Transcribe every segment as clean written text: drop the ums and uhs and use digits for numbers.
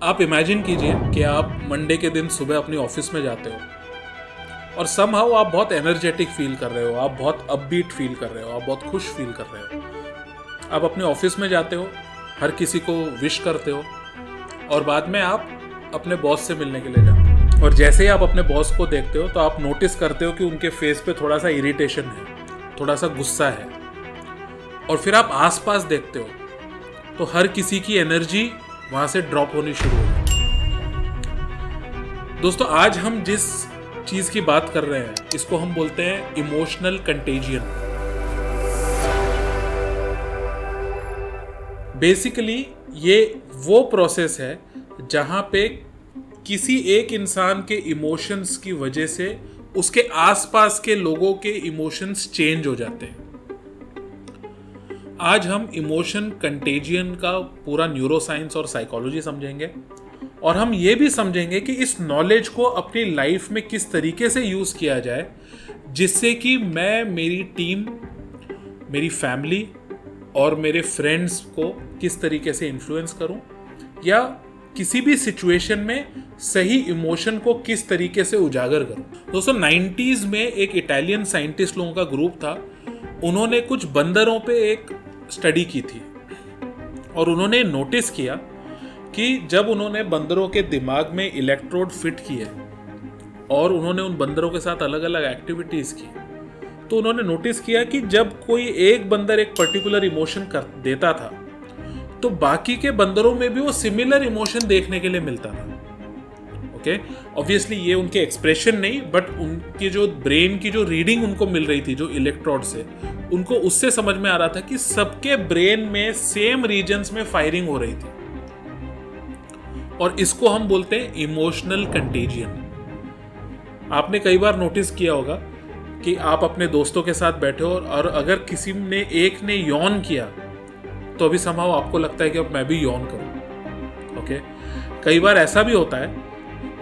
आप इमेजिन कीजिए कि आप मंडे के दिन सुबह अपनी ऑफिस में जाते हो और समहाउ आप बहुत एनर्जेटिक फील कर रहे हो, आप बहुत अपबीट फील कर रहे हो, आप बहुत खुश फील कर रहे हो। आप अपने ऑफिस में जाते हो, हर किसी को विश करते हो और बाद में आप अपने बॉस से मिलने के लिए जाते हो। और जैसे ही आप अपने बॉस को देखते हो तो आप नोटिस करते हो कि उनके फेस पे थोड़ा सा इरिटेशन है, थोड़ा सा गुस्सा है। और फिर आप आसपास देखते हो तो हर किसी की एनर्जी वहां से ड्रॉप होनी शुरू हो जाती है। दोस्तों, आज हम जिस चीज की बात कर रहे हैं इसको हम बोलते हैं इमोशनल कंटेजियन। बेसिकली ये वो प्रोसेस है जहां पे किसी एक इंसान के इमोशंस की वजह से उसके आसपास के लोगों के इमोशंस चेंज हो जाते हैं। आज हम इमोशन कंटेजियन का पूरा न्यूरोसाइंस और साइकोलॉजी समझेंगे और हम ये भी समझेंगे कि इस नॉलेज को अपनी लाइफ में किस तरीके से यूज़ किया जाए जिससे कि मैं, मेरी टीम, मेरी फैमिली और मेरे फ्रेंड्स को किस तरीके से इन्फ्लुएंस करूं या किसी भी सिचुएशन में सही इमोशन को किस तरीके से उजागर करूं। दोस्तों, 90s में एक इटालियन साइंटिस्ट लोगों का ग्रुप था। उन्होंने कुछ बंदरों पे एक स्टडी की थी और उन्होंने नोटिस किया कि जब उन्होंने बंदरों के दिमाग में इलेक्ट्रोड फिट किए और उन्होंने उन बंदरों के साथ अलग अलग एक्टिविटीज़ की तो उन्होंने नोटिस किया कि जब कोई एक बंदर एक पर्टिकुलर इमोशन कर देता था तो बाकी के बंदरों में भी वो सिमिलर इमोशन देखने के लिए मिलता था। ओके, ऑब्वियसली ये उनके एक्सप्रेशन नहीं, बट उनके जो ब्रेन की जो रीडिंग उनको मिल रही थी जो इलेक्ट्रोड से, उनको उससे समझ में आ रहा था कि सबके ब्रेन में सेम रीजन्स में फायरिंग हो रही थी और इसको हम बोलते हैं इमोशनल कंटेजियन। आपने कई बार नोटिस किया होगा कि आप अपने दोस्तों के साथ बैठे हो और अगर किसी ने एक ने यॉन किया तो अभी समहाउ आपको लगता है कि अब मैं भी यॉन करूं। ओके, कई बार ऐसा भी होता है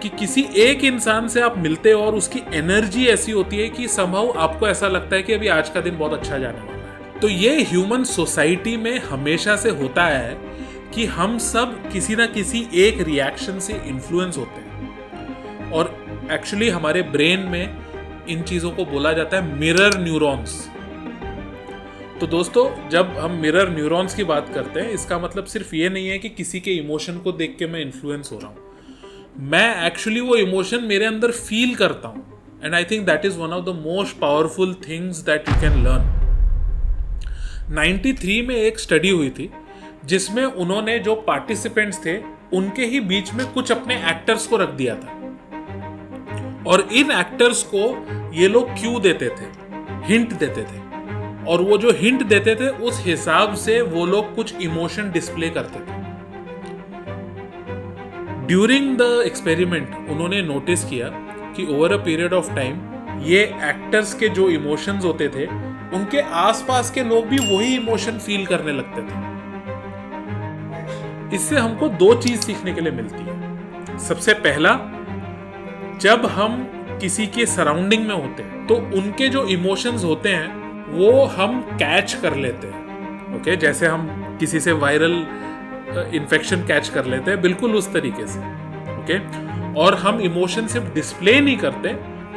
कि किसी एक इंसान से आप मिलते हो और उसकी एनर्जी ऐसी होती है कि समहाउ आपको ऐसा लगता है कि अभी आज का दिन बहुत अच्छा जाने वाला है। तो ये ह्यूमन सोसाइटी में हमेशा से होता है कि हम सब किसी ना किसी एक रिएक्शन से इन्फ्लुएंस होते हैं और एक्चुअली हमारे ब्रेन में इन चीज़ों को बोला जाता है मिरर न्यूरॉन्स। तो दोस्तों, जब हम मिरर न्यूरॉन्स की बात करते हैं इसका मतलब सिर्फ ये नहीं है कि किसी के इमोशन को देख के मैं इन्फ्लुएंस हो रहा हूँ, मैं एक्चुअली वो इमोशन मेरे अंदर फील करता हूँ। And I think that is one of the most powerful things that you can learn. 93 में एक स्टडी हुई थी जिसमें उन्होंने जो पार्टिसिपेंट्स थे उनके ही बीच में कुछ अपने एक्टर्स को रख दिया था और इन एक्टर्स को ये लोग क्यू देते थे, हिंट देते थे और वो जो हिंट देते थे उस हिसाब से वो लोग कुछ इमोशन डिस्प्ले करते थे। ड्यूरिंग द एक्सपेरिमेंट उन्होंने नोटिस किया कि over a period of time ये एक्टर्स के जो इमोशंस होते थे उनके आसपास के लोग भी वही इमोशन फील करने लगते थे। इससे हमको दो चीज सीखने के लिए मिलती है। सबसे पहला, जब हम किसी के सराउंडिंग में होते हैं तो उनके जो इमोशंस होते हैं वो हम कैच कर लेते हैं। ओके, जैसे हम किसी से वायरल इन्फेक्शन कैच कर लेते हैं, बिल्कुल उस तरीके से। ओके, और हम इमोशन सिर्फ डिस्प्ले नहीं करते,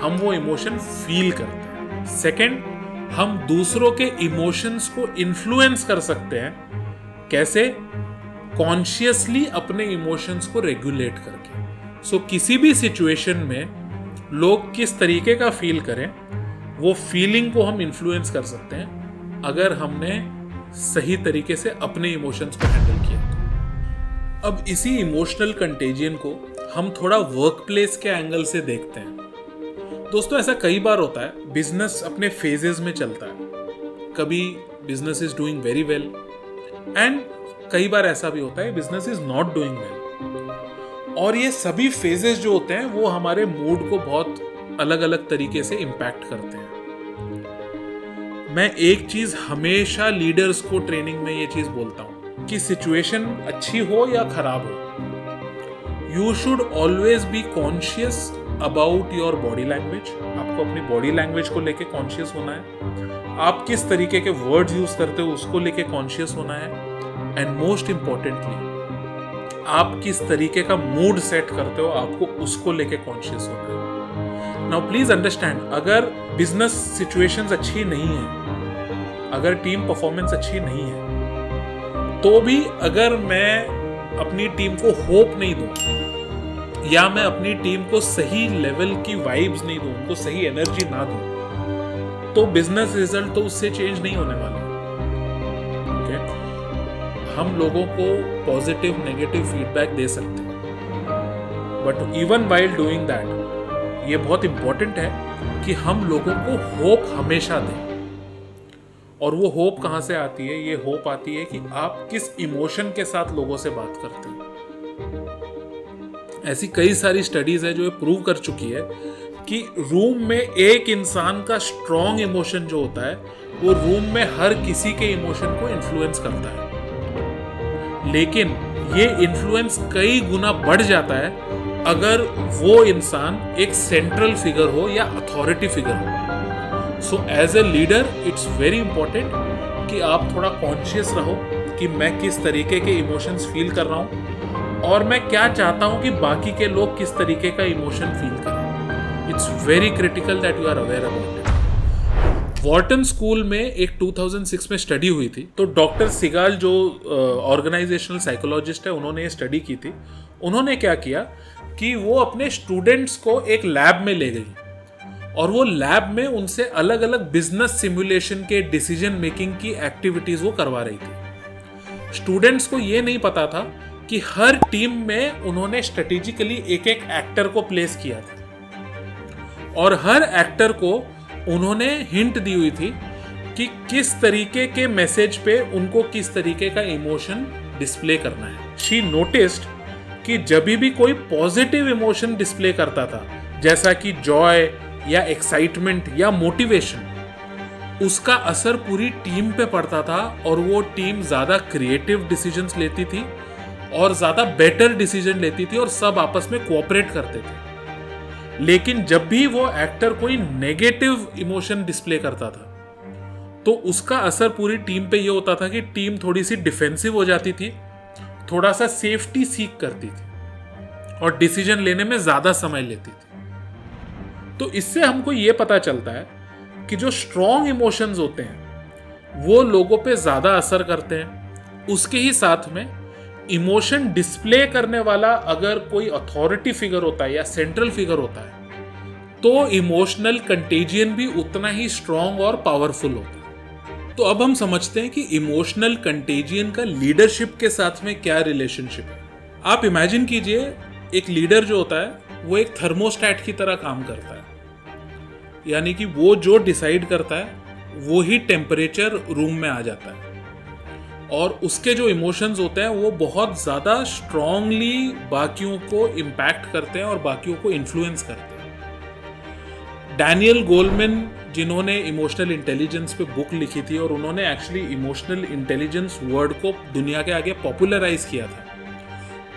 हम वो इमोशन फील करते हैं। सेकंड, हम दूसरों के इमोशंस को इन्फ्लुएंस कर सकते हैं। कैसे? कॉन्शियसली अपने इमोशंस को रेगुलेट करके। सो किसी भी सिचुएशन में लोग किस तरीके का फील करें वो फीलिंग को हम इन्फ्लुएंस कर सकते हैं अगर हमने सही तरीके से अपने इमोशंस को हैंडल किया। अब इसी इमोशनल कंटेजियन को हम थोड़ा वर्क प्लेस के एंगल से देखते हैं। दोस्तों, ऐसा कई बार होता है, बिजनेस अपने फेजेस में चलता है। कभी business is doing very well and कई बार ऐसा भी होता है business is not doing well. और ये सभी फेजेस जो होते हैं वो हमारे मूड को बहुत अलग अलग तरीके से इम्पैक्ट करते हैं। मैं एक चीज हमेशा लीडर्स को ट्रेनिंग में ये चीज बोलता हूं कि सिचुएशन अच्छी हो या खराब हो, you should always be conscious about your body language. आपको अपनी बॉडी लैंग्वेज को लेके कॉन्शियस होना है, आप किस तरीके के वर्ड्स यूज करते हो उसको लेके कॉन्शियस होना है, एंड मोस्ट इंपॉर्टेंटली आप किस तरीके का मूड सेट करते हो, आपको उसको लेके कॉन्शियस होना है। नाउ प्लीज अंडरस्टैंड, अगर बिजनेस सिचुएशंस अच्छी नहीं है, अगर टीम परफॉर्मेंस अच्छी नहीं है, तो भी अगर मैं अपनी टीम को होप नहीं दूं या मैं अपनी टीम को सही लेवल की वाइब्स नहीं दूं, उनको सही एनर्जी ना दूं, तो बिजनेस रिजल्ट तो उससे चेंज नहीं होने वाला। ओके, हम लोगों को पॉजिटिव नेगेटिव फीडबैक दे सकते हैं, but even while doing that ये बहुत इंपॉर्टेंट है कि हम लोगों को होप हमेशा दें। और वो होप कहाँ से आती है? ये होप आती है कि आप किस इमोशन के साथ लोगों से बात करते हैं। ऐसी कई सारी स्टडीज है जो ये प्रूव कर चुकी है कि रूम में एक इंसान का स्ट्रॉन्ग इमोशन जो होता है वो रूम में हर किसी के इमोशन को इन्फ्लुएंस करता है, लेकिन ये इन्फ्लुएंस कई गुना बढ़ जाता है अगर वो इंसान एक सेंट्रल फिगर हो या अथॉरिटी फिगर हो। So as a leader it's very important कि आप थोड़ा कॉन्शियस रहो कि मैं किस तरीके के इमोशंस फील कर रहा हूँ और मैं क्या चाहता हूँ कि बाकी के लोग किस तरीके का इमोशन फील करें। It's very critical that you are aware about it. Wharton school में एक 2006 में स्टडी हुई थी, तो डॉक्टर सिगाल जो ऑर्गेनाइजेशनल साइकोलॉजिस्ट है, उन्होंने ये स्टडी की थी। उन्होंने क्या किया कि वो अपने स्टूडेंट्स को एक लैब में ले गई और वो लैब में उनसे अलग अलग बिजनेस सिमुलेशन के डिसीजन मेकिंग की एक्टिविटीज वो करवा रही थी। स्टूडेंट्स को ये नहीं पता था कि हर टीम में उन्होंने स्ट्रेटेजिकली एक एक एक्टर को प्लेस किया था और हर एक्टर को उन्होंने हिंट दी हुई थी कि किस तरीके के मैसेज पे उनको किस तरीके का इमोशन डिस्प्ले करना है। शी नोटिस्ड कि जब भी कोई पॉजिटिव इमोशन डिस्प्ले करता था, जैसा कि जॉय या एक्साइटमेंट या मोटिवेशन, उसका असर पूरी टीम पे पड़ता था और वो टीम ज्यादा क्रिएटिव डिसीजंस लेती थी और ज्यादा बेटर डिसीजन लेती थी और सब आपस में कोऑपरेट करते थे। लेकिन जब भी वो एक्टर कोई नेगेटिव इमोशन डिस्प्ले करता था तो उसका असर पूरी टीम पे ये होता था कि टीम थोड़ी सी डिफेंसिव हो जाती थी, थोड़ा सा सेफ्टी सीक करती थी और डिसीजन लेने में ज्यादा समय लेती थी। तो इससे हमको ये पता चलता है कि जो स्ट्रॉन्ग इमोशंस होते हैं वो लोगों पे ज्यादा असर करते हैं। उसके ही साथ में इमोशन डिस्प्ले करने वाला अगर कोई अथॉरिटी फिगर होता है या सेंट्रल फिगर होता है तो इमोशनल कंटेजियन भी उतना ही स्ट्रॉन्ग और पावरफुल होता है। तो अब हम समझते हैं कि इमोशनल कंटेजियन का लीडरशिप के साथ में क्या रिलेशनशिप है। आप इमेजिन कीजिए, एक लीडर जो होता है वो एक थर्मोस्टैट की तरह काम करता है, यानी कि वो जो डिसाइड करता है वो ही टेम्परेचर रूम में आ जाता है और उसके जो इमोशंस होते हैं वो बहुत ज़्यादा स्ट्रांगली बाकियों को इम्पैक्ट करते हैं और बाकियों को इन्फ्लुएंस करते हैं। डैनियल गोलमैन, जिन्होंने इमोशनल इंटेलिजेंस पे बुक लिखी थी और उन्होंने एक्चुअली इमोशनल इंटेलिजेंस वर्ड को दुनिया के आगे पॉपुलराइज किया था,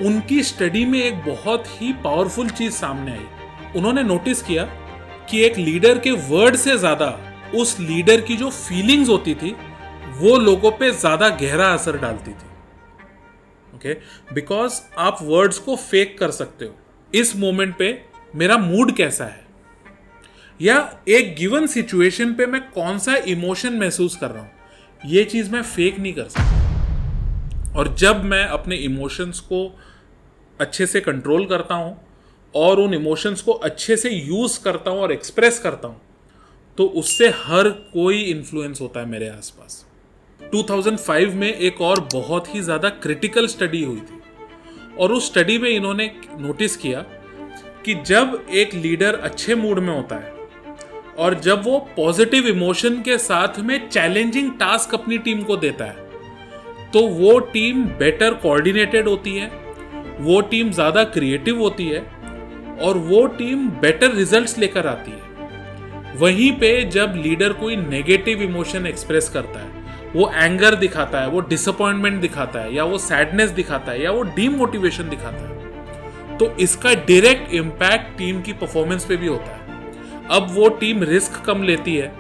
उनकी स्टडी में एक बहुत ही पावरफुल चीज़ सामने आई। उन्होंने नोटिस किया कि एक लीडर के वर्ड से ज़्यादा उस लीडर की जो फीलिंग्स होती थी वो लोगों पे ज्यादा गहरा असर डालती थी। ओके, बिकॉज आप वर्ड्स को फेक कर सकते हो। इस मोमेंट पे मेरा मूड कैसा है या एक गिवन सिचुएशन पे मैं कौन सा इमोशन महसूस कर रहा हूं, ये चीज मैं फेक नहीं कर सकता। और जब मैं अपने इमोशंस को अच्छे से कंट्रोल करता हूं और उन इमोशंस को अच्छे से यूज करता हूं और एक्सप्रेस करता हूं, तो उससे हर कोई इन्फ्लुएंस होता है मेरे आसपास। 2005 में एक और बहुत ही ज़्यादा क्रिटिकल स्टडी हुई थी और उस स्टडी में इन्होंने नोटिस किया कि जब एक लीडर अच्छे मूड में होता है और जब वो पॉजिटिव इमोशन के साथ में चैलेंजिंग टास्क अपनी टीम को देता है तो वो टीम बेटर कोऑर्डिनेटेड होती है, वो टीम ज़्यादा क्रिएटिव होती है और वो टीम बेटर रिजल्ट्स लेकर आती है। वहीं पे जब लीडर कोई नेगेटिव इमोशन एक्सप्रेस करता है, वो एंगर दिखाता है, वो डिसअपॉइंटमेंट दिखाता है या वो सैडनेस दिखाता है या वो डीमोटिवेशन दिखाता है, तो इसका डायरेक्ट इम्पैक्ट टीम की परफॉर्मेंस पे भी होता है। अब वो टीम रिस्क कम लेती है,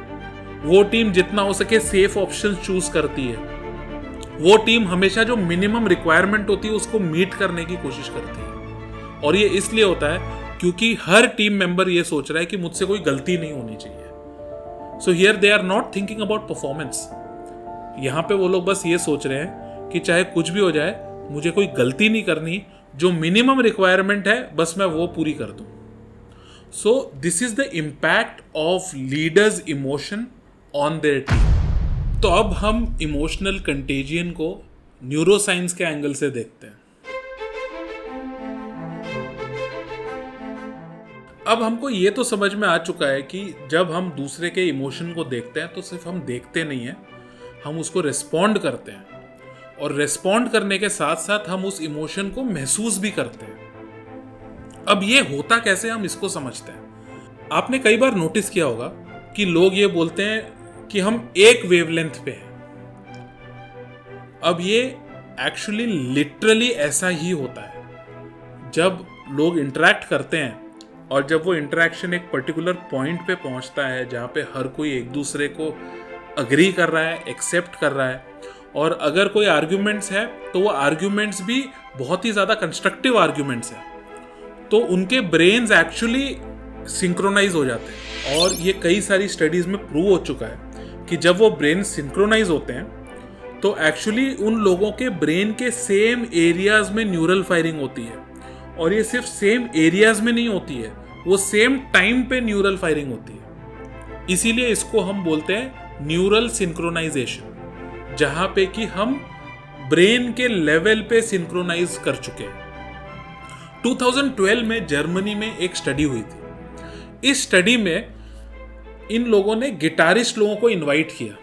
वो टीम जितना हो सके सेफ ऑप्शन चूज करती है वो टीम हमेशा जो मिनिमम रिक्वायरमेंट होती है उसको मीट करने की कोशिश करती है। और ये इसलिए होता है क्योंकि हर टीम मेंबर ये सोच रहा है कि मुझसे कोई गलती नहीं होनी चाहिए। So here they are not thinking about performance. यहाँ पे वो लोग बस ये सोच रहे हैं कि चाहे कुछ भी हो जाए, मुझे कोई गलती नहीं करनी, जो मिनिमम रिक्वायरमेंट है बस मैं वो पूरी कर दूं। So this is the impact of leaders emotion on their team. तो अब हम इमोशनल कंटेजियन को न्यूरोसाइंस के एंगल से देखते हैं। अब हमको ये तो समझ में आ चुका है कि जब हम दूसरे के इमोशन को देखते हैं तो सिर्फ हम देखते नहीं हैं, हम उसको रिस्पॉन्ड करते हैं। और रिस्पॉन्ड करने के साथ साथ हम उस इमोशन को महसूस भी करते हैं। अब ये होता कैसे, हम इसको समझते हैं। आपने कई बार नोटिस किया होगा कि लोग ये बोलते हैं कि हम एक वेवलेंथ पे हैं। अब ये एक्चुअली लिटरली ऐसा ही होता है। जब लोग इंटरेक्ट करते हैं और जब वो इंटरेक्शन एक पर्टिकुलर पॉइंट पे पहुंचता है जहाँ पे हर कोई एक दूसरे को अग्री कर रहा है, एक्सेप्ट कर रहा है, और अगर कोई आर्ग्यूमेंट्स है तो वो आर्ग्यूमेंट्स भी बहुत ही ज़्यादा कंस्ट्रक्टिव आर्ग्यूमेंट्स हैं, तो उनके ब्रेन्स एक्चुअली सिंक्रोनाइज हो जाते हैं। और ये कई सारी स्टडीज़ में प्रूव हो चुका है कि जब वो ब्रेन सिंक्रोनाइज होते हैं तो एक्चुअली उन लोगों के ब्रेन के सेम एरियाज में न्यूरल फायरिंग होती है। और ये सिर्फ सेम एरियाज में नहीं होती है, वो सेम टाइम पे न्यूरल फायरिंग होती है। इसीलिए इसको हम बोलते हैं न्यूरल सिंक्रोनाइजेशन, जहां पे कि हम ब्रेन के लेवल पे सिंक्रोनाइज कर चुके हैं। 2012 में जर्मनी में एक स्टडी हुई थी। इस स्टडी में इन लोगों ने गिटारिस्ट लोगों को इनवाइट किया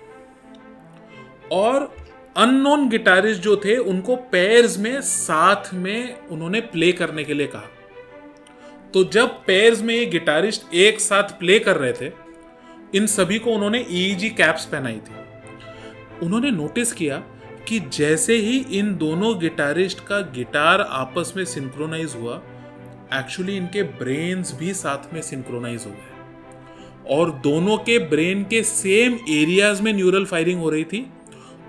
और अननोन गिटारिस्ट जो थे उनको पेयर्स में साथ में उन्होंने प्ले करने के लिए कहा। तो जब पेयर्स में ये गिटारिस्ट एक साथ प्ले कर रहे थे, इन सभी को उन्होंने EEG कैप्स पहनाई थी। उन्होंने नोटिस किया कि जैसे ही इन दोनों गिटारिस्ट का गिटार आपस में सिंक्रोनाइज हुआ, एक्चुअली इनके ब्रेन्स भी साथ में सिंक्रोनाइज हो गए और दोनों के ब्रेन के सेम एरियाज में न्यूरल फायरिंग हो रही थी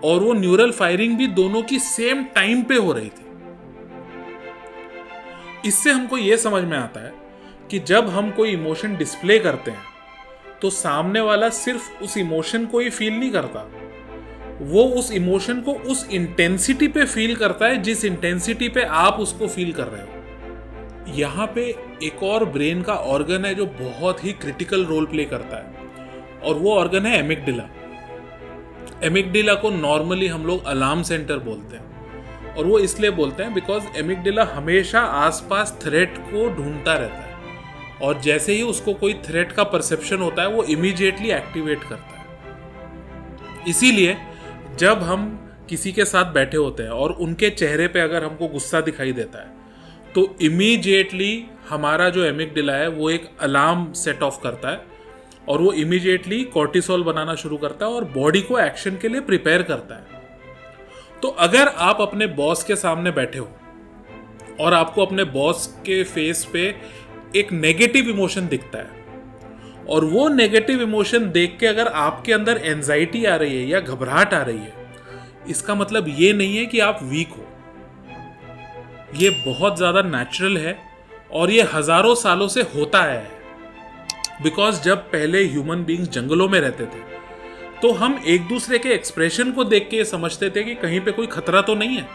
और वो न्यूरल फायरिंग भी दोनों की सेम टाइम पे हो रही थी। इससे हमको ये समझ में आता है कि जब हम कोई इमोशन डिस्प्ले करते हैं तो सामने वाला सिर्फ उस इमोशन को ही फील नहीं करता, वो उस इमोशन को उस इंटेंसिटी पे फील करता है जिस इंटेंसिटी पे आप उसको फील कर रहे हो। यहाँ पे एक और ब्रेन का ऑर्गन है जो बहुत ही क्रिटिकल रोल प्ले करता है और वो ऑर्गन है एमिगडाला। एमिगडाला को नॉर्मली हम लोग अलार्म सेंटर बोलते हैं और वो इसलिए बोलते हैं बिकॉज एमिगडाला हमेशा आसपास थ्रेट को ढूंढता रहता है और जैसे ही उसको कोई थ्रेट का परसेप्शन होता है वो इमीडिएटली एक्टिवेट करता है। इसीलिए जब हम किसी के साथ बैठे होते हैं और उनके चेहरे पे अगर हमको गुस्सा दिखाई देता है तो इमीडिएटली हमारा जो एमिगडाला है वो एक अलार्म सेट ऑफ करता है और वो इमीडिएटली कॉर्टिसोल बनाना शुरू करता है और बॉडी को एक्शन के लिए प्रिपेयर करता है। तो अगर आप अपने बॉस के सामने बैठे हो और आपको अपने बॉस के फेस पे एक नेगेटिव इमोशन दिखता है और वो नेगेटिव इमोशन देख के अगर आपके अंदर एंजाइटी आ रही है या घबराहट आ रही है, इसका मतलब ये नहीं है कि आप वीक हो। ये बहुत ज़्यादा नेचुरल है और ये हजारों सालों से होता है। बिकॉज जब पहले ह्यूमन बीइंग्स जंगलों में रहते थे तो हम एक दूसरे के एक्सप्रेशन को देख के समझते थे कि कहीं पे कोई खतरा तो नहीं है,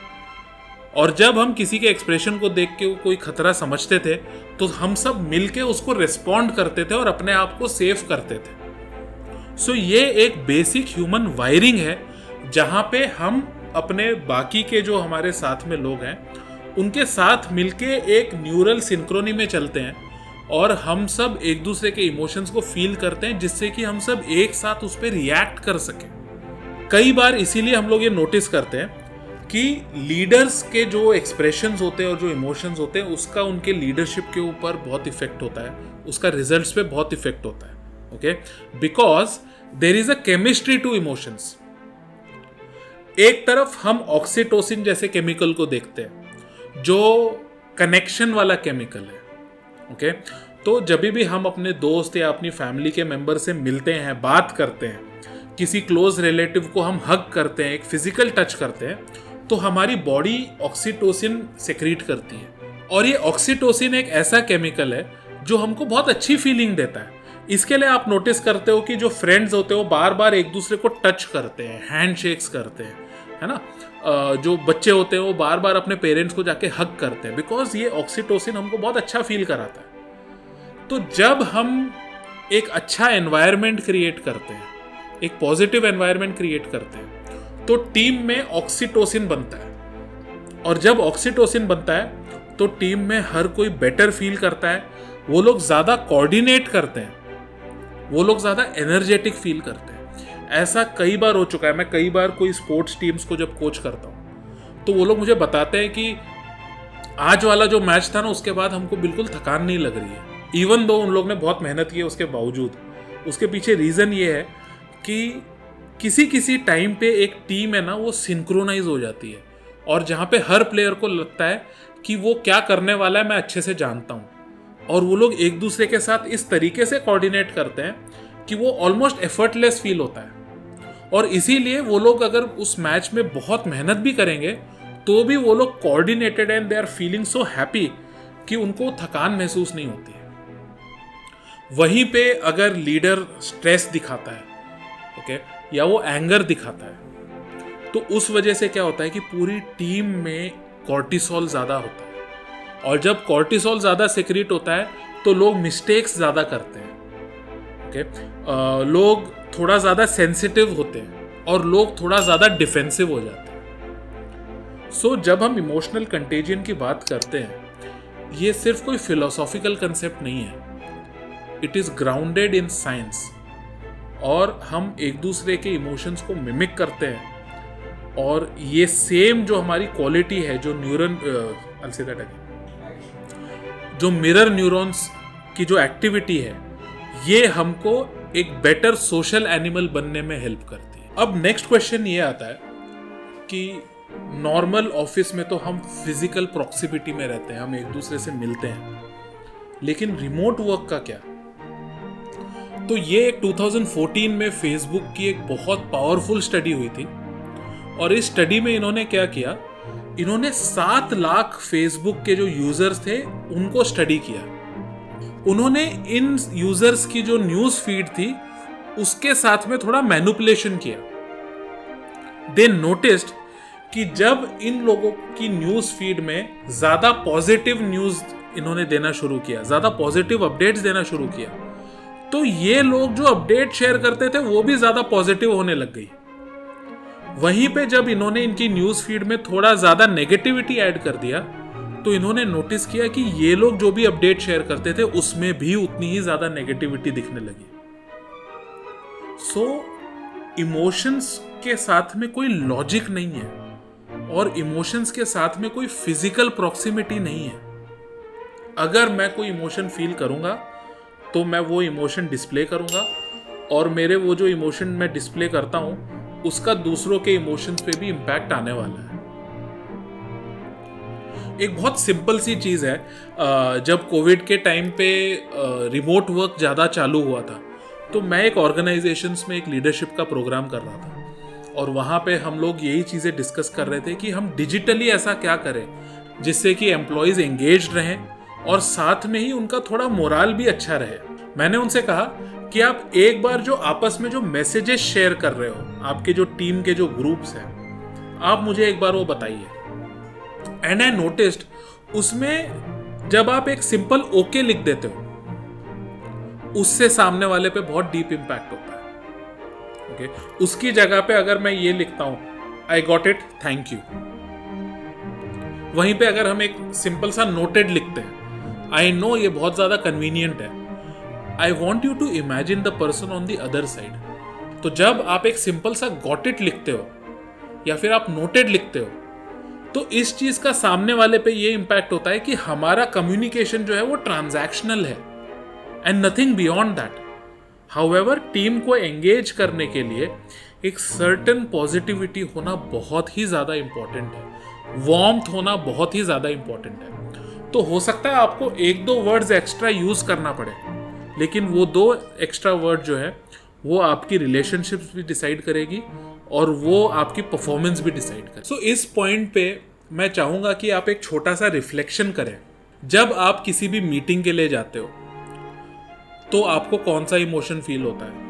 और जब हम किसी के एक्सप्रेशन को देख के कोई खतरा समझते थे तो हम सब मिलके उसको रिस्पॉन्ड करते थे और अपने आप को सेफ करते थे। सो ये एक बेसिक ह्यूमन वायरिंग है जहाँ पे हम अपने बाकी के जो हमारे साथ में लोग हैं उनके साथ मिलके एक न्यूरल सिंक्रोनी में चलते हैं और हम सब एक दूसरे के इमोशंस को फील करते हैं जिससे कि हम सब एक साथ उस पर रिएक्ट कर सकें। कई बार इसीलिए हम लोग ये नोटिस करते हैं कि लीडर्स के जो एक्सप्रेशंस होते हैं और जो इमोशंस होते हैं उसका उनके लीडरशिप के ऊपर बहुत इफेक्ट होता है, उसका रिजल्ट्स पे बहुत इफेक्ट होता है। Okay, because there is a chemistry to emotions. एक तरफ हम ऑक्सीटोसिन जैसे केमिकल को देखते हैं जो कनेक्शन वाला केमिकल है। ओके, तो जब भी हम अपने दोस्त या अपनी फैमिली के मेंबर से मिलते हैं, बात करते हैं, किसी क्लोज रिलेटिव को हम हग करते हैं, एक फिजिकल टच करते हैं, तो हमारी बॉडी ऑक्सीटोसिन सेक्रीट करती है। और ये ऑक्सीटोसिन एक ऐसा केमिकल है जो हमको बहुत अच्छी फीलिंग देता है। इसके लिए आप नोटिस करते हो कि जो फ्रेंड्स होते हैं वो बार बार एक दूसरे को टच करते हैं, हैंड शेक्स करते हैं, है ना। जो बच्चे होते हैं वो बार बार अपने पेरेंट्स को जाके हग करते हैं, बिकॉज ये ऑक्सीटोसिन हमको बहुत अच्छा फील कराता है। तो जब हम एक अच्छा एनवायरनमेंट क्रिएट करते हैं, एक पॉजिटिव एनवायरनमेंट क्रिएट करते हैं, तो टीम में ऑक्सीटोसिन बनता है। और जब ऑक्सीटोसिन बनता है तो टीम में हर कोई बेटर फील करता है, वो लोग ज़्यादा कोऑर्डिनेट करते हैं, वो लोग ज़्यादा एनर्जेटिक फील करते हैं। ऐसा कई बार हो चुका है। मैं कई बार कोई स्पोर्ट्स टीम्स को जब कोच करता हूँ तो वो लोग मुझे बताते हैं कि आज वाला जो मैच था ना, उसके बाद हमको बिल्कुल थकान नहीं लग रही है, इवन दो उन लोग ने बहुत मेहनत की है उसके बावजूद। उसके पीछे रीज़न ये है कि किसी किसी टाइम पे एक टीम है ना, वो सिंक्रोनाइज हो जाती है, और जहाँ पे हर प्लेयर को लगता है कि वो क्या करने वाला है मैं अच्छे से जानता हूँ, और वो लोग एक दूसरे के साथ इस तरीके से कोऑर्डिनेट करते हैं कि वो ऑलमोस्ट एफर्टलेस फील होता है। और इसीलिए वो लोग अगर उस मैच में बहुत मेहनत भी करेंगे तो भी वो लोग coordinated and they are feeling so happy कि उनको थकान महसूस नहीं होती है। वहीं पे अगर लीडर स्ट्रेस दिखाता है, ओके, या वो एंगर दिखाता है, तो उस वजह से क्या होता है कि पूरी टीम में कॉर्टिसोल ज़्यादा होता है, और जब कॉर्टिसोल ज़्यादा सेक्रेट होता है तो लोग मिस्टेक्स ज़्यादा करते हैं, ओके, लोग थोड़ा ज़्यादा सेंसिटिव होते हैं, और लोग थोड़ा ज़्यादा डिफेंसिव हो जाते हैं। सो जब हम इमोशनल कंटेजियन की बात करते हैं, ये सिर्फ कोई फिलोसॉफिकल कंसेप्ट नहीं है, it is grounded in science. और हम एक दूसरे के इमोशंस को मिमिक करते हैं, और ये सेम जो हमारी क्वालिटी है, जो जो मिरर न्यूरॉन्स की जो एक्टिविटी है, ये हमको एक बेटर सोशल एनिमल बनने में हेल्प करती है। अब नेक्स्ट क्वेश्चन ये आता है कि नॉर्मल ऑफिस में तो हम फिजिकल प्रॉक्सिमिटी में रहते हैं, हम एक दूसरे से मिलते हैं, लेकिन रिमोट वर्क का क्या? तो ये 2014 में फेसबुक की एक बहुत पावरफुल स्टडी हुई थी, और इस स्टडी में इन्होंने क्या किया, इन्होंने 7 लाख फेसबुक के जो यूजर्स थे उनको स्टडी किया। उन्होंने इन यूजर्स की जो न्यूज फीड थी उसके साथ में थोड़ा मैनिपुलेशन किया। दे नोटिस्ड कि जब इन लोगों की न्यूज फीड में ज्यादा पॉजिटिव न्यूज इन्होंने देना शुरू किया, ज्यादा पॉजिटिव अपडेट्स देना शुरू किया, तो ये लोग जो अपडेट शेयर करते थे वो भी ज्यादा पॉजिटिव होने लग गई। वहीं पे जब इन्होंने इनकी न्यूज फीड में थोड़ा ज्यादा नेगेटिविटी ऐड कर दिया, तो इन्होंने नोटिस किया कि ये लोग जो भी अपडेट शेयर करते थे उसमें भी उतनी ही ज्यादा नेगेटिविटी दिखने लगी। सो इमोशंस के साथ में कोई लॉजिक नहीं है, और इमोशंस के साथ में कोई फिजिकल प्रॉक्सिमिटी नहीं है। अगर मैं कोई इमोशन फील करूंगा तो मैं वो इमोशन डिस्प्ले करूंगा, और मेरे वो जो इमोशन मैं डिस्प्ले करता हूं उसका दूसरों के इमोशंस पे भी इम्पैक्ट आने वाला है। एक बहुत सिंपल सी चीज़ है, जब कोविड के टाइम पे रिमोट वर्क ज़्यादा चालू हुआ था, तो मैं एक ऑर्गेनाइजेशंस में एक लीडरशिप का प्रोग्राम कर रहा था, और वहाँ पे हम लोग यही चीज़ें डिस्कस कर रहे थे कि हम डिजिटली ऐसा क्या करें जिससे कि एम्प्लॉयज़ एंगेज्ड रहें और साथ में ही उनका थोड़ा मोराल भी अच्छा रहे। मैंने उनसे कहा कि आप एक बार जो आपस में जो मैसेजेस शेयर कर रहे हो, आपके जो टीम के जो ग्रुप्स हैं, आप मुझे एक बार वो बताइए। एंड आई नोटिस्ड उसमें जब आप एक सिंपल ओके लिख देते हो, उससे सामने वाले पे बहुत डीप इंपैक्ट होता है। ओके, उसकी जगह पे अगर मैं ये लिखता हूं I got it, thank you, वहीं पे अगर हम एक सिंपल सा नोटेड लिखते हैं, आई नो ये बहुत ज्यादा कन्वीनियंट है, I want you to imagine the person on the other side. तो जब आप एक सिंपल सा गॉट इट लिखते हो या फिर आप नोटेड लिखते हो, तो इस चीज का सामने वाले पे ये इंपैक्ट होता है कि हमारा कम्युनिकेशन जो है वो ट्रांजैक्शनल है and nothing beyond that. However, team को एंगेज करने के लिए एक सर्टेन पॉजिटिविटी होना बहुत ही ज्यादा इंपॉर्टेंट है, वार्मथ होना बहुत ही ज्यादा इंपॉर्टेंट है। तो हो सकता है आपको 1-2 वर्ड्स एक्स्ट्रा यूज करना पड़े, लेकिन वो 2 एक्स्ट्रा वर्ड जो है वो आपकी रिलेशनशिप्स भी डिसाइड करेगी और वो आपकी परफॉर्मेंस भी डिसाइड करेगी। सो इस पॉइंट पे मैं चाहूँगा कि आप एक छोटा सा रिफ्लेक्शन करें। जब आप किसी भी मीटिंग के लिए जाते हो तो आपको कौन सा इमोशन फील होता है?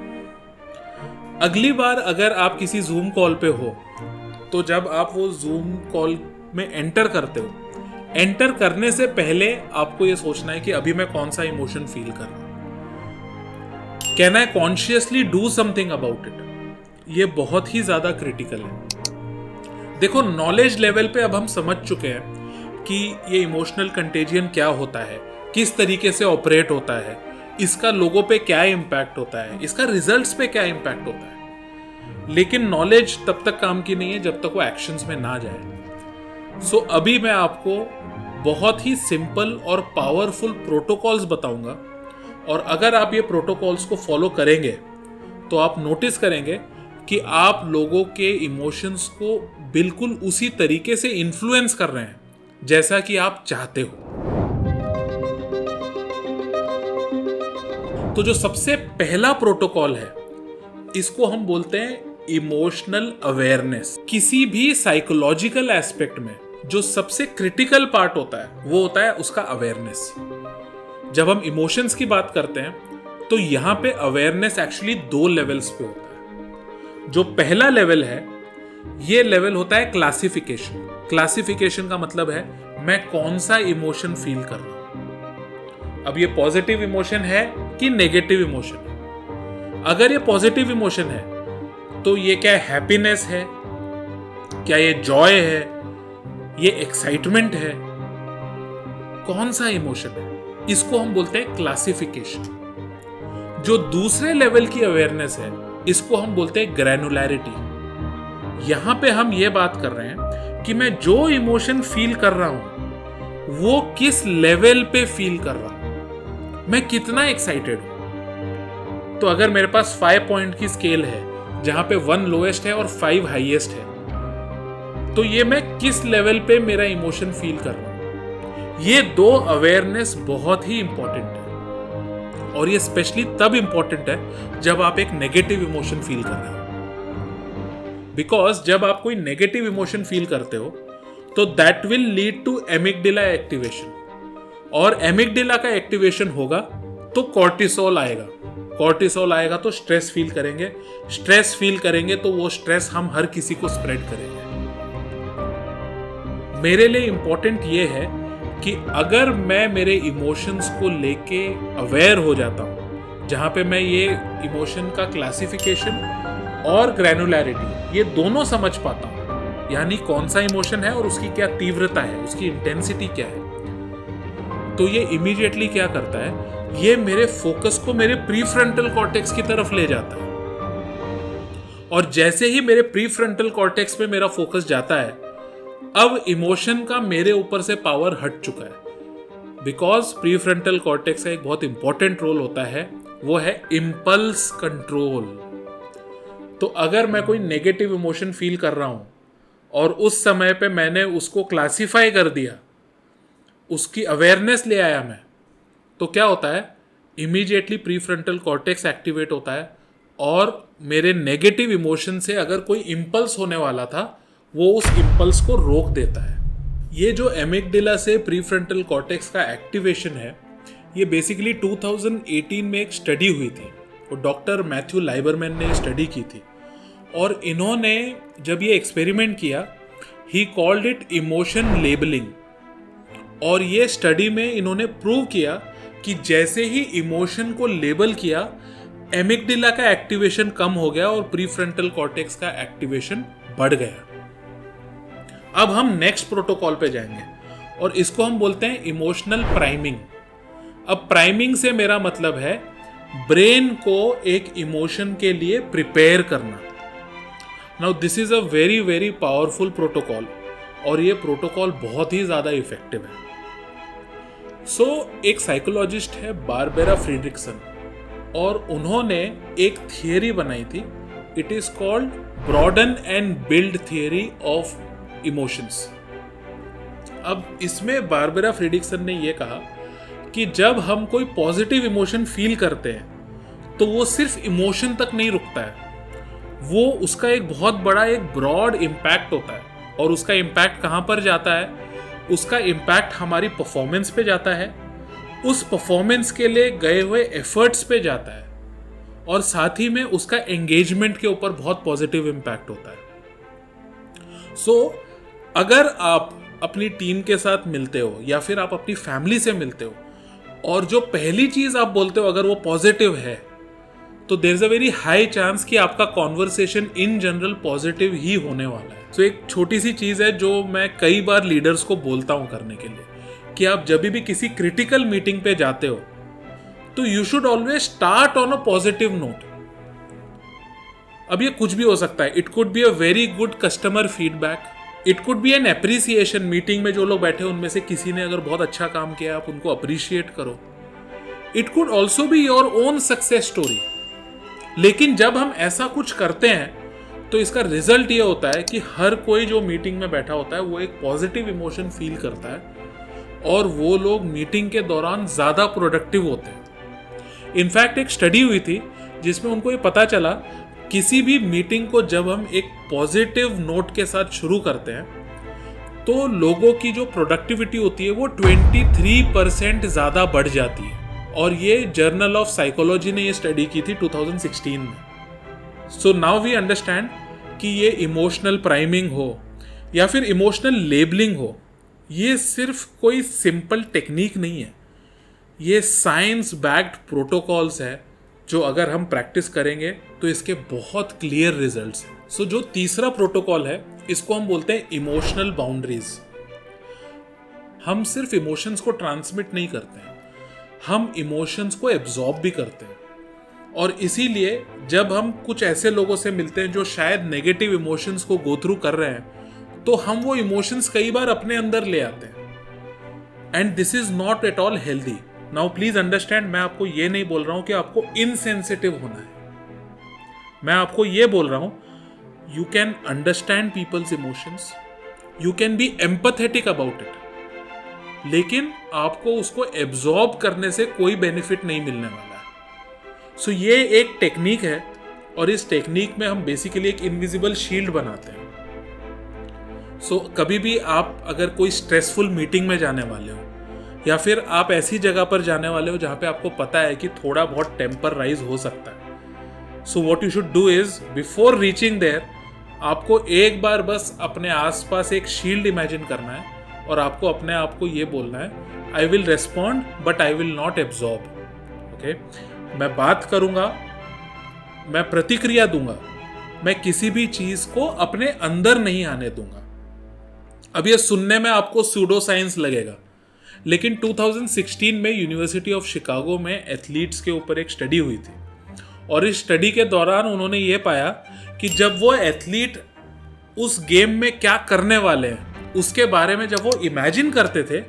अगली बार अगर आप किसी जूम कॉल पे हो तो जब आप वो जूम कॉल में एंटर करते हो, एंटर करने से पहले आपको ये सोचना है कि अभी मैं कौन सा इमोशन फील कर रहा हूं। Can I consciously do something about it? ये बहुत ही ज्यादा क्रिटिकल है। देखो, नॉलेज लेवल पे अब हम समझ चुके हैं कि ये इमोशनल कंटेजियन क्या होता है, किस तरीके से ऑपरेट होता है, इसका लोगों पे क्या इम्पैक्ट होता है, इसका रिजल्ट्स पे क्या इम्पैक्ट होता है। लेकिन नॉलेज तब तक काम की नहीं है जब तक वो एक्शंस में ना जाए। सो अभी मैं आपको बहुत ही सिंपल और पावरफुल प्रोटोकॉल्स बताऊंगा, और अगर आप ये प्रोटोकॉल्स को फॉलो करेंगे तो आप नोटिस करेंगे कि आप लोगों के इमोशंस को बिल्कुल उसी तरीके से इन्फ्लुएंस कर रहे हैं जैसा कि आप चाहते हो। तो जो सबसे पहला प्रोटोकॉल है, इसको हम बोलते हैं इमोशनल अवेयरनेस। किसी भी साइकोलॉजिकल एस्पेक्ट में जो सबसे क्रिटिकल पार्ट होता है वो होता है उसका अवेयरनेस। जब हम इमोशंस की बात करते हैं तो यहां पे अवेयरनेस एक्चुअली 2 लेवल्स पे होता है। जो पहला लेवल है, ये लेवल होता है क्लासिफिकेशन। क्लासिफिकेशन का मतलब है मैं कौन सा इमोशन फील कर रहा हूं। अब ये पॉजिटिव इमोशन है कि नेगेटिव इमोशन है। अगर ये पॉजिटिव इमोशन है तो ये क्या हैप्पीनेस है, क्या ये जॉय है, ये एक्साइटमेंट है, कौन सा इमोशन है, इसको हम बोलते हैं क्लासिफिकेशन। जो दूसरे लेवल की अवेयरनेस है, इसको हम बोलते हैं ग्रैनुलैरिटी। यहां पे हम ये बात कर रहे हैं कि मैं जो इमोशन फील कर रहा हूं वो किस लेवल पे फील कर रहा हूं, मैं कितना एक्साइटेड हूं। तो अगर मेरे पास 5 पॉइंट की स्केल है जहां पे 1 लोएस्ट है और 5 हाईएस्ट है, तो ये मैं किस लेवल पे मेरा इमोशन फील कर रहा हूं। ये 2 अवेयरनेस बहुत ही इंपॉर्टेंट है, और ये स्पेशली तब इंपॉर्टेंट है जब आप एक नेगेटिव इमोशन फील कर रहे हो। बिकॉज जब आप कोई नेगेटिव इमोशन फील करते हो तो that will lead to amygdala activation, और एमिगडाला का एक्टिवेशन होगा तो कॉर्टिसोल आएगा। कॉर्टिसोल आएगा तो स्ट्रेस फील करेंगे, स्ट्रेस फील करेंगे तो वो स्ट्रेस हम हर किसी को स्प्रेड करेंगे। मेरे लिए इंपॉर्टेंट ये है कि अगर मैं मेरे इमोशंस को लेके अवेयर हो जाता हूं, जहां पे मैं ये इमोशन का क्लासिफिकेशन और ग्रैनुलैरिटी ये दोनों समझ पाता हूं, यानी कौन सा इमोशन है और उसकी क्या तीव्रता है, उसकी इंटेंसिटी क्या है, तो ये इमीडिएटली क्या करता है, ये मेरे फोकस को मेरे प्रीफ्रंटल कॉर्टेक्स की तरफ ले जाता है। और जैसे ही मेरे प्रीफ्रंटल कॉर्टेक्स पे मेरा फोकस जाता है, अब इमोशन का मेरे ऊपर से पावर हट चुका है। बिकॉज प्रीफ्रंटल कॉर्टेक्स का एक बहुत इंपॉर्टेंट रोल होता है, वो है इंपल्स कंट्रोल। तो अगर मैं कोई नेगेटिव इमोशन फील कर रहा हूं और उस समय पे मैंने उसको क्लासिफाई कर दिया, उसकी अवेयरनेस ले आया मैं, तो क्या होता है, इमीडिएटली प्रीफ्रंटल कॉर्टेक्स एक्टिवेट होता है, और मेरे नेगेटिव इमोशन से अगर कोई इंपल्स होने वाला था वो उस इंपल्स को रोक देता है। ये जो एमिगडाला से प्रीफ्रंटल कॉर्टेक्स का एक्टिवेशन है, ये बेसिकली 2018 में एक स्टडी हुई थी, और डॉक्टर मैथ्यू लाइबरमैन ने स्टडी की थी, और इन्होंने जब ये एक्सपेरिमेंट किया, he called it emotion labelling. और ये स्टडी में इन्होंने प्रूव किया कि जैसे ही इमोशन को लेबल किया, एमिगडाला का एक्टिवेशन कम हो गया और प्रीफ्रंटल कॉर्टेक्स का एक्टिवेशन बढ़ गया। अब हम नेक्स्ट प्रोटोकॉल पे जाएंगे, और इसको हम बोलते हैं इमोशनल प्राइमिंग। अब प्राइमिंग से मेरा मतलब है ब्रेन को एक इमोशन के लिए प्रिपेयर करना। Now this is a very very powerful protocol, और ये प्रोटोकॉल बहुत ही ज्यादा इफेक्टिव है। एक साइकोलॉजिस्ट है बारबेरा फ्रीड्रिक्सन, और उन्होंने एक थियरी बनाई थी। It is called broaden and build theory of emotions. अब इसमें बारबेरा फ्रीड्रिक्सन ने यह कहा कि जब हम कोई पॉजिटिव इमोशन फील करते हैं तो वो सिर्फ इमोशन तक नहीं रुकता है, वो उसका एक बहुत बड़ा एक ब्रॉड इम्पैक्ट होता है। और उसका इम्पैक्ट कहाँ पर जाता है? उसका इम्पैक्ट हमारी परफॉर्मेंस पे जाता है, उस परफॉर्मेंस के लिए गए हुए एफर्ट्स पे जाता है, और साथ ही में उसका एंगेजमेंट के ऊपर बहुत पॉजिटिव इम्पैक्ट होता है। सो अगर आप अपनी टीम के साथ मिलते हो या फिर आप अपनी फैमिली से मिलते हो और जो पहली चीज आप बोलते हो अगर वो पॉजिटिव है, तो there is a very high chance कि आपका कॉन्वर्सेशन इन जनरल पॉजिटिव ही होने वाला है। सो एक छोटी सी चीज है जो मैं कई बार लीडर्स को बोलता हूं करने के लिए, कि आप जब भी किसी क्रिटिकल मीटिंग पे जाते हो तो you should always start on a positive note. अब ये कुछ भी हो सकता है, it could be a very good customer feedback, it could be an appreciation. Meeting में जो लोग बैठे उनमें से किसी ने अगर बहुत अच्छा काम किया, आप उनको अप्रिशिएट करो। It could also be your own success story. लेकिन जब हम ऐसा कुछ करते हैं तो इसका रिजल्ट ये होता है कि हर कोई जो मीटिंग में बैठा होता है वो एक पॉजिटिव इमोशन फील करता है और वो लोग मीटिंग के दौरान ज्यादा प्रोडक्टिव होते हैं। इनफैक्ट एक स्टडी हुई थी जिसमें उनको ये पता चला, किसी भी मीटिंग को जब हम एक पॉजिटिव नोट के साथ शुरू करते हैं तो लोगों की जो प्रोडक्टिविटी होती है वो 23% ज्यादा बढ़ जाती है। और ये जर्नल ऑफ साइकोलॉजी ने ये स्टडी की थी 2016 में। सो नाउ वी अंडरस्टैंड कि ये इमोशनल प्राइमिंग हो या फिर इमोशनल लेबलिंग हो, ये सिर्फ कोई सिंपल टेक्निक नहीं है, ये साइंस बैक्ड प्रोटोकॉल्स है जो अगर हम प्रैक्टिस करेंगे तो इसके बहुत क्लियर रिजल्ट्स हैं। सो जो तीसरा प्रोटोकॉल है इसको हम बोलते हैं इमोशनल बाउंड्रीज। हम सिर्फ इमोशंस को ट्रांसमिट नहीं करते हैं, हम इमोशंस को एब्जॉर्ब भी करते हैं। और इसीलिए जब हम कुछ ऐसे लोगों से मिलते हैं जो शायद नेगेटिव इमोशंस को गो थ्रू कर रहे हैं, तो हम वो इमोशंस कई बार अपने अंदर ले आते हैं। And this is not at all healthy. Now please understand, मैं आपको ये नहीं बोल रहा हूं कि आपको इनसेंसिटिव होना है। मैं आपको ये बोल रहा हूं, you can understand people's emotions, you can be empathetic about it, लेकिन आपको उसको एब्जॉर्ब करने से कोई बेनिफिट नहीं मिलने वाला है। सो ये एक टेक्निक है और इस टेक्निक में हम बेसिकली एक इनविजिबल शील्ड बनाते हैं। सो कभी भी आप अगर कोई स्ट्रेसफुल मीटिंग में जाने वाले हो या फिर आप ऐसी जगह पर जाने वाले हो जहां पे आपको पता है कि थोड़ा बहुत टेम्पर राइज हो सकता है, so what you should do is before reaching there आपको एक बार बस अपने आसपास एक शील्ड इमेजिन करना है और आपको अपने आप को ये बोलना है, I will respond but I will not absorb. Okay, मैं बात करूंगा, मैं प्रतिक्रिया दूंगा, मैं किसी भी चीज को अपने अंदर नहीं आने दूंगा। अब ये सुनने में आपको सूडो साइंस लगेगा, लेकिन 2016 में यूनिवर्सिटी ऑफ शिकागो में एथलीट्स के ऊपर एक स्टडी हुई थी और इस स्टडी के दौरान उन्होंने ये पाया कि जब वो एथलीट उस गेम में क्या करने वाले हैं उसके बारे में जब वो इमेजिन करते थे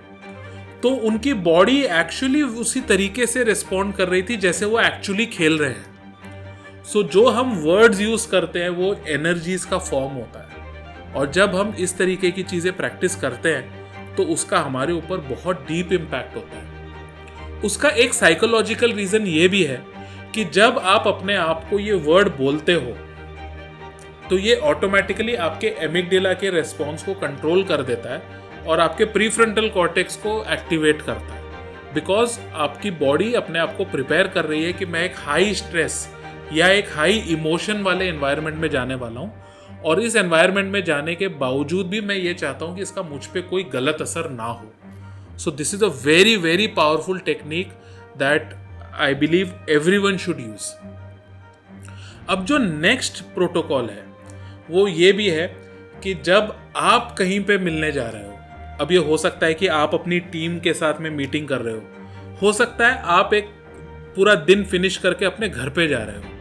तो उनकी बॉडी एक्चुअली उसी तरीके से रिस्पॉन्ड कर रही थी जैसे वो एक्चुअली खेल रहे हैं। सो जो हम वर्ड्स यूज करते हैं वो एनर्जीज का फॉर्म होता है और जब हम इस तरीके की चीजें प्रैक्टिस करते हैं तो उसका हमारे ऊपर बहुत डीप इम्पैक्ट होता है। उसका एक साइकोलॉजिकल रीजन ये भी है कि जब आप अपने आप को ये वर्ड बोलते हो तो ये ऑटोमेटिकली आपके एमिगडाला के रेस्पॉन्स को कंट्रोल कर देता है और आपके प्रीफ्रंटल कॉर्टेक्स को एक्टिवेट करता है, बिकॉज आपकी बॉडी अपने आप को प्रिपेयर कर रही है कि मैं एक हाई स्ट्रेस या एक हाई इमोशन वाले एनवायरनमेंट में जाने वाला हूँ और इस एनवायरनमेंट में जाने के बावजूद भी मैं ये चाहता हूँ कि इसका मुझ पे कोई गलत असर ना हो। So this is a very very powerful technique that I believe everyone should use. अब जो नेक्स्ट प्रोटोकॉल है वो ये भी है कि जब आप कहीं पे मिलने जा रहे हो, अब ये हो सकता है कि आप अपनी टीम के साथ में मीटिंग कर रहे हो सकता है आप एक पूरा दिन फिनिश करके अपने घर पे जा रहे हो।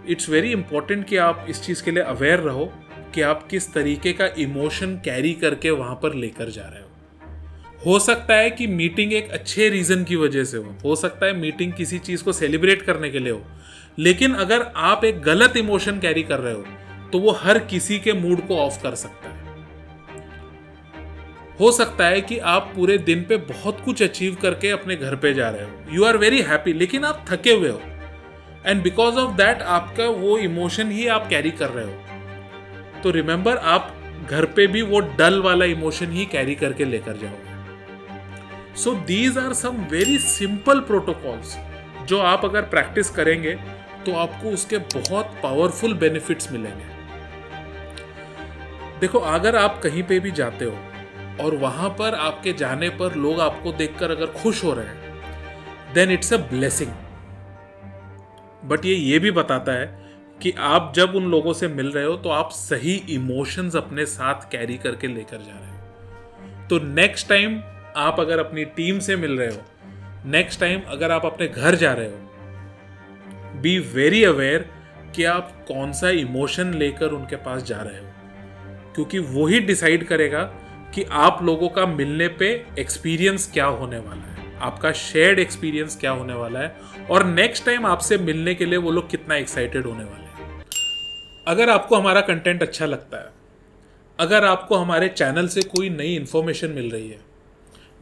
इट्स वेरी इंपॉर्टेंट कि आप इस चीज़ के लिए अवेयर रहो कि आप किस तरीके का इमोशन कैरी करके वहाँ पर लेकर जा रहे हो सकता है कि मीटिंग एक अच्छे रीज़न की वजह से हो सकता है मीटिंग किसी चीज़ को सेलिब्रेट करने के लिए हो, लेकिन अगर आप एक गलत इमोशन कैरी कर रहे हो तो वो हर किसी के मूड को ऑफ कर सकता है। हो सकता है कि आप पूरे दिन पे बहुत कुछ अचीव करके अपने घर पे जा रहे हो, यू आर वेरी हैप्पी, लेकिन आप थके हुए हो एंड बिकॉज ऑफ दैट आपका वो इमोशन ही आप कैरी कर रहे हो। तो रिमेंबर, आप घर पे भी वो डल वाला इमोशन ही कैरी करके लेकर जाओगे। So these are some very simple protocols जो आप अगर प्रैक्टिस करेंगे तो आपको उसके बहुत पावरफुल बेनिफिट्स मिलेंगे। देखो, अगर आप कहीं पे भी जाते हो और वहां पर आपके जाने पर लोग आपको देखकर अगर खुश हो रहे हैं, then it's a blessing. But ये भी बताता है कि आप जब उन लोगों से मिल रहे हो तो आप सही इमोशंस अपने साथ कैरी करके लेकर जा रहे हो। तो नेक्स्ट टाइम आप अगर अपनी टीम से मिल रहे हो, नेक्स्ट टाइम अगर आप अपने घर जा रहे हो, बी वेरी अवेयर कि आप कौन सा इमोशन लेकर उनके पास जा रहे हो, क्योंकि वही डिसाइड करेगा कि आप लोगों का मिलने पे एक्सपीरियंस क्या होने वाला है, आपका शेयर्ड एक्सपीरियंस क्या होने वाला है, और नेक्स्ट टाइम आपसे मिलने के लिए वो लोग कितना एक्साइटेड होने वाले हैं। अगर आपको हमारा कंटेंट अच्छा लगता है, अगर आपको हमारे चैनल से कोई नई इन्फॉर्मेशन मिल रही है,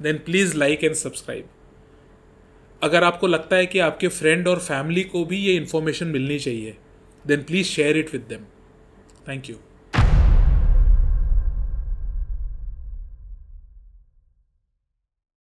then please like and subscribe. अगर आपको लगता है कि आपके फ्रेंड और फैमिली को भी ये इन्फॉर्मेशन मिलनी चाहिए, then please share it with them. Thank you.